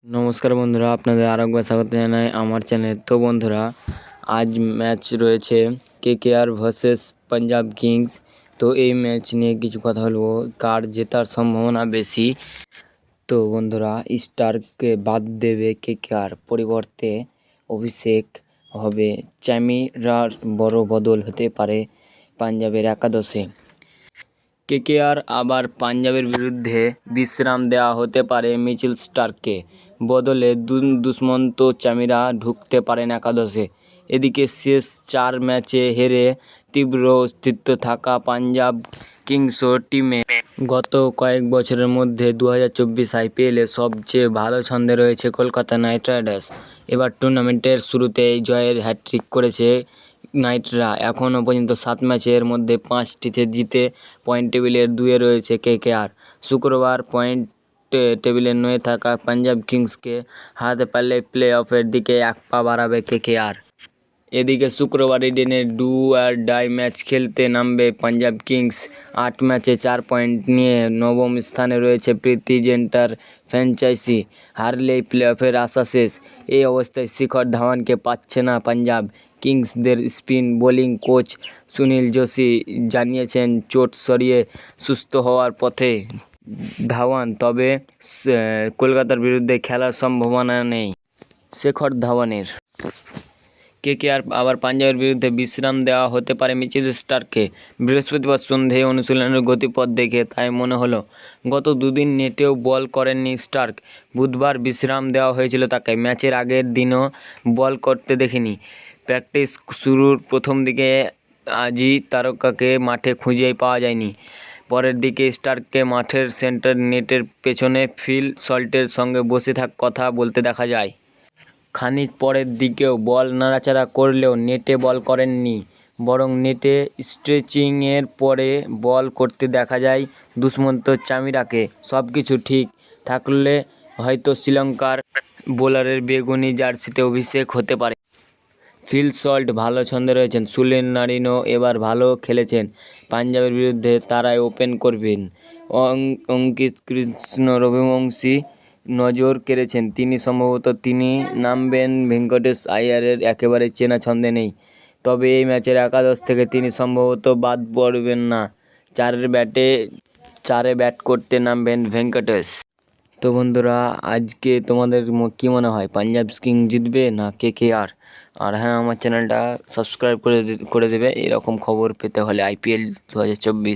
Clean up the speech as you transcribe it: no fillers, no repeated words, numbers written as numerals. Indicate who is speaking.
Speaker 1: নমস্কার বন্ধুরা, আপনাদের আরেকবার স্বাগত জানাই আমার চ্যানেল। তো বন্ধুরা, আজ ম্যাচ রয়েছে কেকেআর ভার্সেস পাঞ্জাব কিংস। তো এই ম্যাচ নিয়ে কিছু কথা বলবো, কার জেতার সম্ভাবনা বেশি। তো বন্ধুরা, স্টার্ককে বাদ দেবে কেকেআর, পরিবর্তে অভিষেক হবে। চ্যামিরার বড় বদল হতে পারে পাঞ্জাবের একাদশে। কেকেআর আবার পাঞ্জাবের বিরুদ্ধে বিশ্রাম দেওয়া হতে পারে মিচেল স্টার্ককে, বদলে দুষ্মন্ত চ্যামিরা ঢুকতে পারেন একাদশে। এদিকে শেষ 4 ম্যাচে হেরে তীব্র অস্তিত্ব থাকা পাঞ্জাব কিংস টিমে গত কয়েক বছরের মধ্যে 2024 আইপিএলে সবচেয়ে ভালো ছন্দে রয়েছে কলকাতা নাইট রাইডার্স। এবার টুর্নামেন্টের শুরুতেই জয়ের হ্যাট্রিক করেছে নাইটরা। এখনও পর্যন্ত 7 ম্যাচের মধ্যে 5টিতে জিতে পয়েন্ট টেবিলের 2-এ রয়েছে কেকেআর। শুক্রবার পয়েন্ট টেবিলে 9 থাকা পাঞ্জাব কিংসকে হারাতে পারলে প্লে অফের দিকে এক পা বাড়াবে কেকেআর। এদিকে শুক্রবার ইডেনে ডু আর ডাই ম্যাচ খেলতে নামবে পাঞ্জাব কিংস। 8 ম্যাচে 4 পয়েন্ট নিয়ে নবম স্থানে রয়েছে প্রীতি জিন্টার ফ্র্যাঞ্চাইজি। হারলেই প্লে অফের আশা শেষ। এই অবস্থায় শিখর ধাওয়ানকে পাচ্ছে না পাঞ্জাব কিংসদের spin bowling coach Sunil Joshi জানিয়েছেন চোট সরিয়ে সুস্থ হওয়ার পথে ধাওয়ান, তবে কলকাতার বিরুদ্ধে খেলার সম্ভাবনা নেই শিখর ধাওয়ানের। কেকেআর আবার পাঞ্জাবের বিরুদ্ধে বিশ্রাম দেওয়া হতে পারে মিচেল স্টার্ককে। বৃহস্পতিবার সন্ধ্যেয় অনুশীলনের গতিপথ দেখে তাই মনে হলো। গত 2 দিন নেটেও বল করেননি স্টার্ক। বুধবার বিশ্রাম দেওয়া হয়েছিল তাকে। ম্যাচের আগের দিনও বল করতে দেখিনি। প্র্যাকটিস শুরুর প্রথম দিকে আজই তারকাকে মাঠে খুঁজেই পাওয়া যায়নি। পরের দিকে স্টার্ককে মাঠের সেন্টার নেটের পেছনে ফিল সল্টের সঙ্গে বসে কথা বলতে দেখা যায়। খানিক পরের দিকেও বল নাড়াচাড়া করলেও নেটে বল করেননি, বরং নেটে স্ট্রেচিংয়ের পরে বল করতে দেখা যায় দুষ্মন্ত চ্যামিরাকে। সব কিছু ঠিক থাকলে হয়তো শ্রীলঙ্কার বোলারের বেগুনি জার্সিতে অভিষেক হতে পারে। ফিল সল্ট ভালো ছন্দে রয়েছেন। সুনীল নারিনও এবার ভালো খেলেছেন। পাঞ্জাবের বিরুদ্ধে তারাই ওপেন করবেন। অঙ্কিত কৃষ্ণ রঘুবংশী নজর কেড়েছেন। সম্ভবত তিনি নামবেন। ভেঙ্কটেশ আইয়ারের একেবারে চেনা ছন্দে নেই, তবে এই ম্যাচের একাদশ থেকে তিনি সম্ভবত বাদ পড়বেন না। 4-এ ব্যাট করতে নামবেন ভেঙ্কটেশ। তো বন্ধুরা, আজকে তোমাদের কী মনে হয়, পাঞ্জাব কিংস জিতবে না কেকেআর? আর হ্যাঁ, আমার চ্যানেলটা সাবস্ক্রাইব করে দেবে এরকম খবর পেতে হলে আইপিএল 2024।